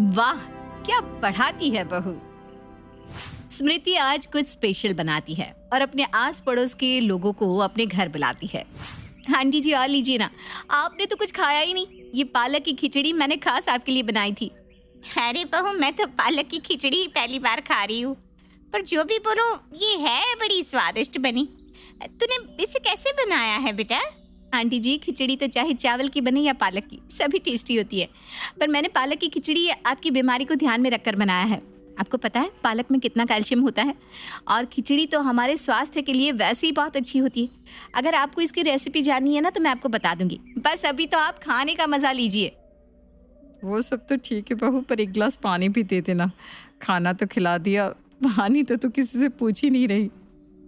वाह, क्या पढ़ाती है बहू। स्मृति आज कुछ स्पेशल बनाती है और अपने आस पड़ोस के लोगों को अपने घर बुलाती है। आंटी जी, और लीजिए ना, आपने तो कुछ खाया ही नहीं। ये पालक की खिचड़ी मैंने खास आपके लिए बनाई थी। अरे बहू, मैं तो पालक की खिचड़ी पहली बार खा रही हूँ, पर जो भी बोलो ये है बड़ी स्वादिष्ट बनी। तूने इसे कैसे बनाया है बेटा? आंटी जी, खिचड़ी तो चाहे चावल की बने या पालक की, सभी टेस्टी होती है, पर मैंने पालक की खिचड़ी आपकी बीमारी को ध्यान में रखकर बनाया है। आपको पता है पालक में कितना कैल्शियम होता है, और खिचड़ी तो हमारे स्वास्थ्य के लिए वैसे ही बहुत अच्छी होती है। अगर आपको इसकी रेसिपी जाननी है ना तो मैं आपको बता दूंगी, बस अभी तो आप खाने का मजा लीजिए। वो सब तो ठीक है बहू, पर एक गिलास पानी भी दे देना। खाना तो खिला दिया, पानी तो तू किसी से पूछ ही नहीं रही।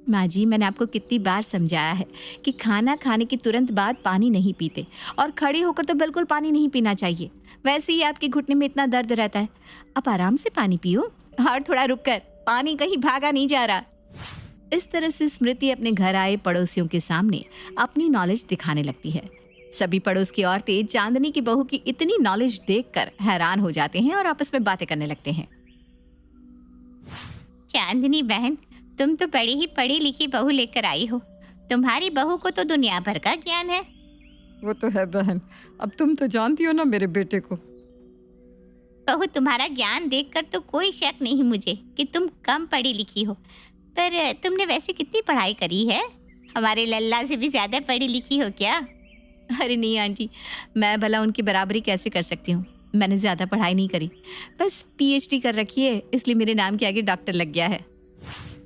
माँ जी, मैंने आपको कितनी बार समझाया है कि खाना खाने के तुरंत बाद पानी नहीं पीते, और खड़े होकर तो बिल्कुल पानी नहीं पीना चाहिए। वैसे ही आपके घुटने में इतना दर्द रहता है, आप आराम से पानी पियो, और थोड़ा रुक कर, पानी कहीं भागा नहीं जा रहा। इस तरह से स्मृति अपने घर आए पड़ोसियों के सामने अपनी नॉलेज दिखाने लगती है। सभी पड़ोस की औरतें चांदनी की बहू की इतनी नॉलेज देखकर हैरान हो जाते हैं और आपस में बातें करने लगते हैं। चांदनी बहन, तुम तो बड़ी ही पढ़ी लिखी बहू लेकर आई हो। तुम्हारी बहू को तो दुनिया भर का ज्ञान है। वो तो है बहन, अब तुम तो जानती हो ना मेरे बेटे को। बहू, तुम्हारा ज्ञान देखकर तो कोई शक नहीं मुझे कि तुम कम पढ़ी लिखी हो, पर तुमने वैसे कितनी पढ़ाई करी है? हमारे लल्ला से भी ज्यादा पढ़ी लिखी हो क्या? अरे नहीं आंटी, मैं भला उनकी बराबरी कैसे कर सकती हूँ। मैंने ज़्यादा पढ़ाई नहीं करी, बस पीएचडी कर रखी है, इसलिए मेरे नाम के आगे डॉक्टर लग गया है।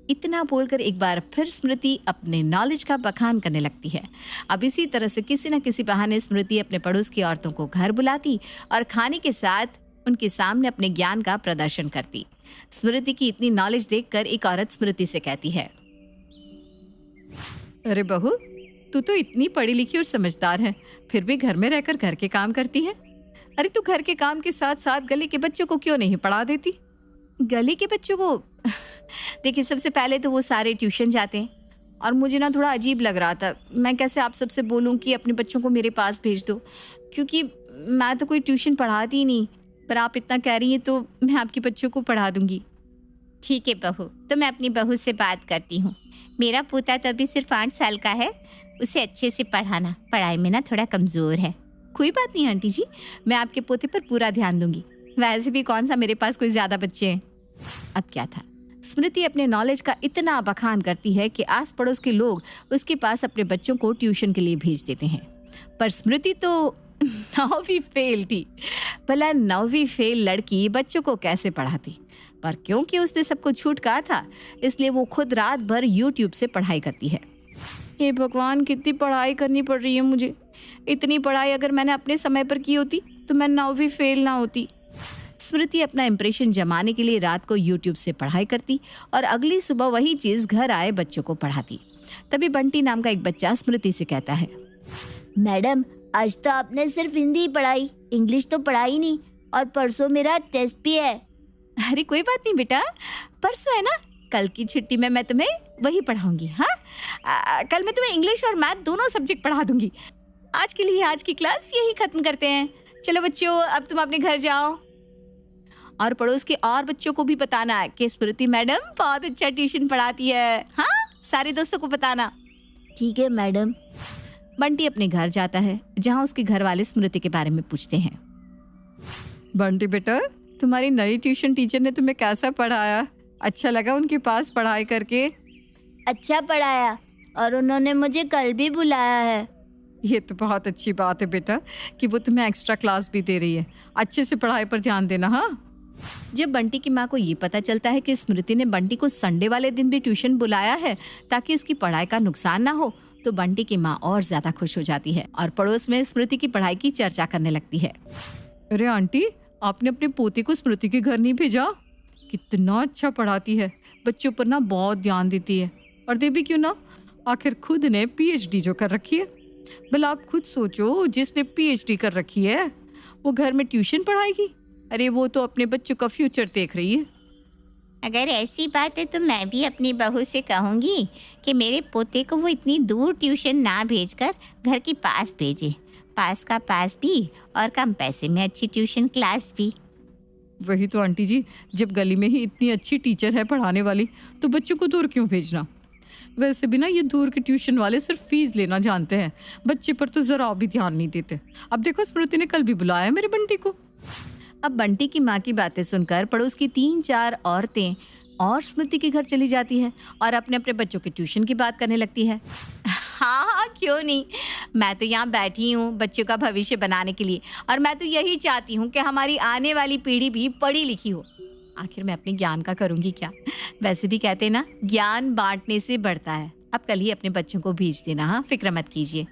इतना बोलकर एक बार फिर स्मृति अपने नॉलेज का बखान करने लगती है। अब इसी तरह से किसी न किसी बहाने स्मृति अपने पड़ोस की औरतों को घर बुलाती और खाने के साथ उनके सामने अपने ज्ञान का प्रदर्शन करती। स्मृति की इतनी नॉलेज देखकर एक औरत स्मृति से कहती है, अरे बहू, तू तो इतनी पढ़ी लिखी और समझदार है, फिर भी घर में रहकर घर के काम करती है। अरे तू घर के काम के साथ साथ गली के बच्चों को क्यों नहीं पढ़ा देती? गली के बच्चों को? देखिए, सबसे पहले तो वो सारे ट्यूशन जाते हैं, और मुझे ना थोड़ा अजीब लग रहा था। मैं कैसे आप सबसे बोलूं कि अपने बच्चों को मेरे पास भेज दो, क्योंकि मैं तो कोई ट्यूशन पढ़ाती ही नहीं, पर आप इतना कह रही हैं तो मैं आपके बच्चों को पढ़ा दूंगी। ठीक है बहू, तो मैं अपनी बहू से बात करती हूँ। मेरा पोता तो अभी सिर्फ 8 साल का है, उसे अच्छे से पढ़ाना, पढ़ाई में ना थोड़ा कमज़ोर है। कोई बात नहीं आंटी जी, मैं आपके पोते पर पूरा ध्यान दूंगी। वैसे भी कौन सा मेरे पास कोई ज़्यादा बच्चे हैं। अब क्या था, स्मृति अपने नॉलेज का इतना बखान करती है कि आस पड़ोस के लोग उसके पास अपने बच्चों को ट्यूशन के लिए भेज देते हैं। पर स्मृति तो 9वीं फेल थी। भला 9वीं फेल लड़की बच्चों को कैसे पढ़ाती? पर क्योंकि उसने सबको छूट कहा था, इसलिए वो खुद रात भर यूट्यूब से पढ़ाई करती है। हे भगवान, कितनी पढ़ाई करनी पड़ रही है मुझे। इतनी पढ़ाई अगर मैंने अपने समय पर की होती तो मैं 9वीं फेल ना होती। स्मृति अपना इंप्रेशन जमाने के लिए रात को यूट्यूब से पढ़ाई करती और अगली सुबह वही चीज़ घर आए बच्चों को पढ़ाती। तभी बंटी नाम का एक बच्चा स्मृति से कहता है, मैडम, आज तो आपने सिर्फ हिंदी पढ़ाई, इंग्लिश तो पढ़ाई नहीं, और परसों मेरा टेस्ट भी है। अरे कोई बात नहीं बेटा, परसों है ना, कल की छुट्टी में मैं तुम्हें वही पढ़ाऊंगी। हाँ, कल मैं तुम्हें इंग्लिश और मैथ दोनों सब्जेक्ट पढ़ा दूंगी। आज के लिए आज की क्लास यही खत्म करते हैं। चलो बच्चों, अब तुम अपने घर जाओ, और पड़ोस के और बच्चों को भी बताना कि स्मृति मैडम बहुत अच्छा ट्यूशन पढ़ाती है। हाँ, सारे दोस्तों को बताना। ठीक है मैडम। बंटी अपने घर जाता है, जहाँ उसके घर वाले स्मृति के बारे में पूछते हैं। बंटी बेटा, तुम्हारी नई ट्यूशन टीचर ने तुम्हें कैसा पढ़ाया? अच्छा लगा उनके पास पढ़ाई करके? अच्छा पढ़ाया, और उन्होंने मुझे कल भी बुलाया है। ये तो बहुत अच्छी बात है बेटा कि वो तुम्हें एक्स्ट्रा क्लास भी दे रही है। अच्छे से पढ़ाई पर ध्यान देना। हाँ, जब बंटी की माँ को ये पता चलता है कि स्मृति ने बंटी को संडे वाले दिन भी ट्यूशन बुलाया है ताकि उसकी पढ़ाई का नुकसान ना हो, तो बंटी की माँ और ज्यादा खुश हो जाती है और पड़ोस में स्मृति की पढ़ाई की चर्चा करने लगती है। अरे आंटी, आपने अपने पोते को स्मृति के घर नहीं भेजा? कितना अच्छा पढ़ाती है, बच्चों पर ना बहुत ध्यान देती है। और दे भी क्यों ना, आखिर खुद ने पीएचडी जो कर रखी है। भला आप खुद सोचो, जिसने पीएचडी कर रखी है वो घर में ट्यूशन पढ़ाएगी? अरे वो तो अपने बच्चों का फ्यूचर देख रही है। अगर ऐसी बात है तो मैं भी अपनी बहू से कहूँगी कि मेरे पोते को वो इतनी दूर ट्यूशन ना भेजकर घर के पास भेजे। पास का पास भी और कम पैसे में अच्छी ट्यूशन क्लास भी। वही तो आंटी जी, जब गली में ही इतनी अच्छी टीचर है पढ़ाने वाली तो बच्चों को दूर क्यों भेजना। वैसे भी ना ये दूर के ट्यूशन वाले सिर्फ फीस लेना जानते हैं, बच्चे पर तो जरा भी ध्यान नहीं देते। अब देखो स्मृति ने कल भी बुलाया मेरे बंटी को। अब बंटी की माँ की बातें सुनकर पड़ोस की 3-4 औरतें और स्मृति के घर चली जाती है और अपने अपने बच्चों के ट्यूशन की बात करने लगती है। हाँ हाँ, क्यों नहीं, मैं तो यहाँ बैठी हूँ बच्चों का भविष्य बनाने के लिए, और मैं तो यही चाहती हूँ कि हमारी आने वाली पीढ़ी भी पढ़ी लिखी हो। आखिर मैं अपने ज्ञान का करूँगी क्या। वैसे भी कहते हैं ना, ज्ञान बांटने से बढ़ता है। अब कल ही अपने बच्चों को भेज देना, हाँ, फिक्र मत कीजिए।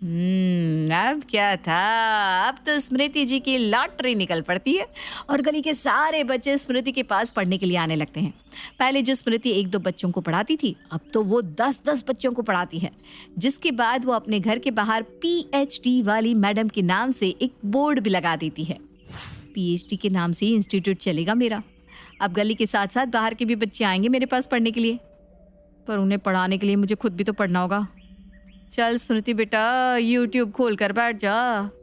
अब क्या था, अब तो स्मृति जी की लॉटरी निकल पड़ती है और गली के सारे बच्चे स्मृति के पास पढ़ने के लिए आने लगते हैं। पहले जो स्मृति 1-2 बच्चों को पढ़ाती थी, अब तो वो 10-10 बच्चों को पढ़ाती है। जिसके बाद वो अपने घर के बाहर PhD वाली मैडम के नाम से एक बोर्ड भी लगा देती है। PhD के नाम से ही इंस्टीट्यूट चलेगा मेरा। अब गली के साथ साथ बाहर के भी बच्चे आएंगे मेरे पास पढ़ने के लिए, पर उन्हें पढ़ाने के लिए मुझे खुद भी तो पढ़ना होगा। चल स्मृति बेटा, YouTube खोल कर बैठ जा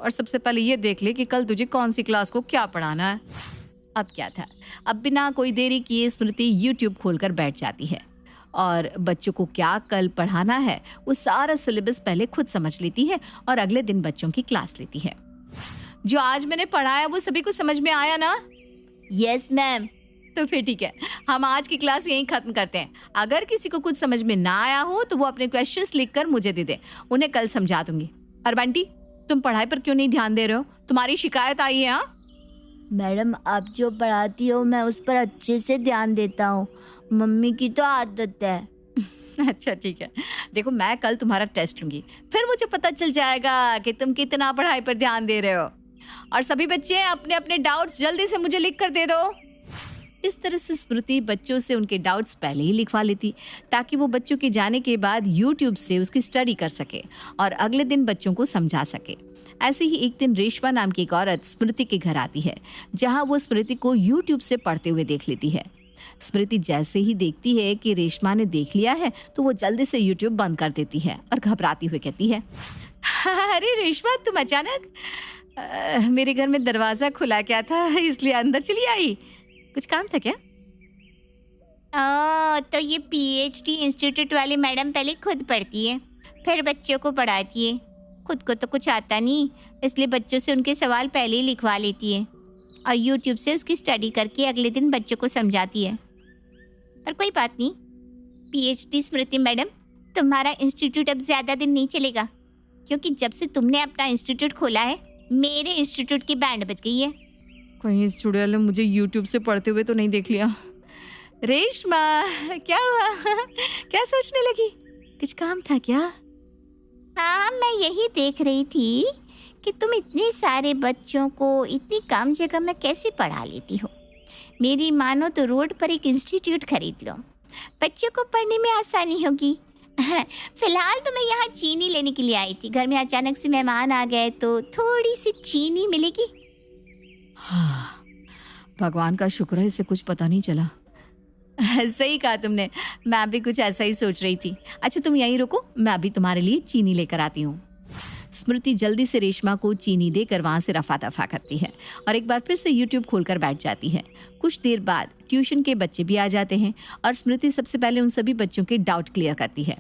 और सबसे पहले ये देख ले कि कल तुझे कौन सी क्लास को क्या पढ़ाना है। अब क्या था, अब बिना कोई देरी किए स्मृति YouTube खोल कर बैठ जाती है और बच्चों को क्या कल पढ़ाना है वो सारा सिलेबस पहले खुद समझ लेती है और अगले दिन बच्चों की क्लास लेती है। जो आज मैंने पढ़ाया वो सभी को समझ में आया ना? Yes ma'am. तो फिर ठीक है, हम आज की क्लास यहीं खत्म करते हैं। अगर किसी को कुछ समझ में ना आया हो तो वो अपने क्वेश्चंस लिखकर मुझे दे दे, उन्हें कल समझा दूंगी। और बंटी, तुम पढ़ाई पर क्यों नहीं ध्यान दे रहे हो? तुम्हारी शिकायत आई है? हाँ मैडम, आप जो पढ़ाती हो मैं उस पर अच्छे से ध्यान देता हूँ, मम्मी की तो आदत है। अच्छा ठीक है, देखो मैं कल तुम्हारा टेस्ट लूंगी, फिर मुझे पता चल जाएगा कि तुम कितना पढ़ाई पर ध्यान दे रहे हो। और सभी बच्चे अपने अपने डाउट्स जल्दी से मुझे लिख कर दे दो। इस तरह से स्मृति बच्चों से उनके डाउट्स पहले ही लिखवा लेती ताकि वो बच्चों के जाने के बाद YouTube से उसकी स्टडी कर सके और अगले दिन बच्चों को समझा सके। ऐसे ही एक दिन रेशमा नाम की एक औरत स्मृति के घर आती है, जहां वो स्मृति को YouTube से पढ़ते हुए देख लेती है। स्मृति जैसे ही देखती है कि रेशमा ने देख लिया है तो वो जल्दी से YouTube बंद कर देती है और घबराती हुई कहती है, अरे रेशमा, तुम अचानक मेरे घर में दरवाजा खुला क्या था इसलिए अंदर चली आई? कुछ काम था क्या? तो ये PhD इंस्टीट्यूट वाली मैडम पहले खुद पढ़ती है, फिर बच्चों को पढ़ाती है। खुद को तो कुछ आता नहीं, इसलिए बच्चों से उनके सवाल पहले ही लिखवा लेती है और YouTube से उसकी स्टडी करके अगले दिन बच्चों को समझाती है। पर कोई बात नहीं, PhD स्मृति मैडम, तुम्हारा इंस्टीट्यूट अब ज़्यादा दिन नहीं चलेगा, क्योंकि जब से तुमने अपना इंस्टीट्यूट खोला है मेरे इंस्टीट्यूट की बैंड बज गई है। कहीं इस चुड़ैल ने मुझे YouTube से पढ़ते हुए तो नहीं देख लिया। रेशमा, क्या हुआ? क्या सोचने लगी? कुछ काम था क्या? हाँ, मैं यही देख रही थी कि तुम इतने सारे बच्चों को इतनी कम जगह में कैसे पढ़ा लेती हो। मेरी मानो तो रोड पर एक इंस्टीट्यूट खरीद लो, बच्चों को पढ़ने में आसानी होगी। फिलहाल तो मैं यहाँ चीनी लेने के लिए आई थी, घर में अचानक से मेहमान आ गए तो थोड़ी सी चीनी मिलेगी। हाँ, भगवान का शुक्र है इसे कुछ पता नहीं चला। सही कहा तुमने, मैं भी कुछ ऐसा ही सोच रही थी। अच्छा तुम यहीं रुको, मैं अभी तुम्हारे लिए चीनी लेकर आती हूँ। स्मृति जल्दी से रेशमा को चीनी देकर वहां से रफा दफा करती है और एक बार फिर से YouTube खोलकर बैठ जाती है। कुछ देर बाद ट्यूशन के बच्चे भी आ जाते हैं और स्मृति सबसे पहले उन सभी बच्चों के डाउट क्लियर करती है।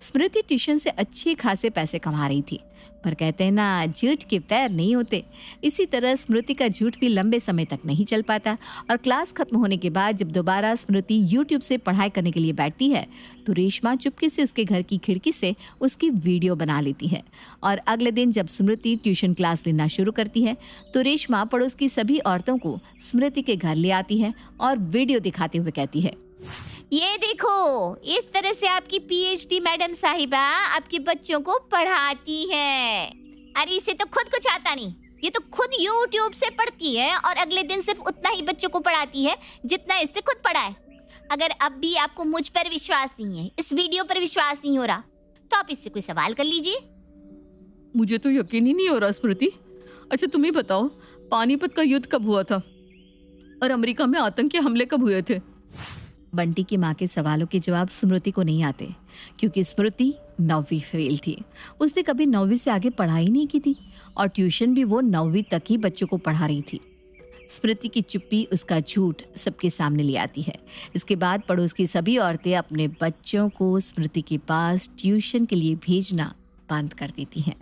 स्मृति ट्यूशन से अच्छे खासे पैसे कमा रही थी, पर कहते हैं ना, झूठ के पैर नहीं होते। इसी तरह स्मृति का झूठ भी लंबे समय तक नहीं चल पाता और क्लास खत्म होने के बाद जब दोबारा स्मृति YouTube से पढ़ाई करने के लिए बैठती है तो रेशमा चुपके से उसके घर की खिड़की से उसकी वीडियो बना लेती है। और अगले दिन जब स्मृति ट्यूशन क्लास लेना शुरू करती है तो रेशमा पड़ोस की सभी औरतों को स्मृति के घर ले आती है और वीडियो दिखाते हुए कहती है, ये देखो, इस तरह से आपकी PhD मैडम साहिबा आपके बच्चों को पढ़ाती है। अरे इसे तो खुद कुछ आता नहीं, ये तो खुद YouTube से पढ़ती है और अगले दिन सिर्फ उतना ही बच्चों को पढ़ाती है जितना इससे खुद पढ़ा है। अगर अब भी आपको मुझ पर विश्वास नहीं है, इस वीडियो पर विश्वास नहीं हो रहा, तो आप इससे कोई सवाल कर लीजिए। मुझे तो यकीन ही नहीं हो रहा स्मृति। अच्छा तुम ही बताओ, पानीपत का युद्ध कब हुआ था और अमेरिका में आतंकी हमले कब हुए थे? बंटी की माँ के सवालों के जवाब स्मृति को नहीं आते क्योंकि स्मृति 9वीं फेल थी। उसने कभी 9वीं से आगे पढ़ाई नहीं की थी और ट्यूशन भी वो 9वीं तक ही बच्चों को पढ़ा रही थी। स्मृति की चुप्पी उसका झूठ सबके सामने ले आती है। इसके बाद पड़ोस की सभी औरतें अपने बच्चों को स्मृति के पास ट्यूशन के लिए भेजना बंद कर देती हैं।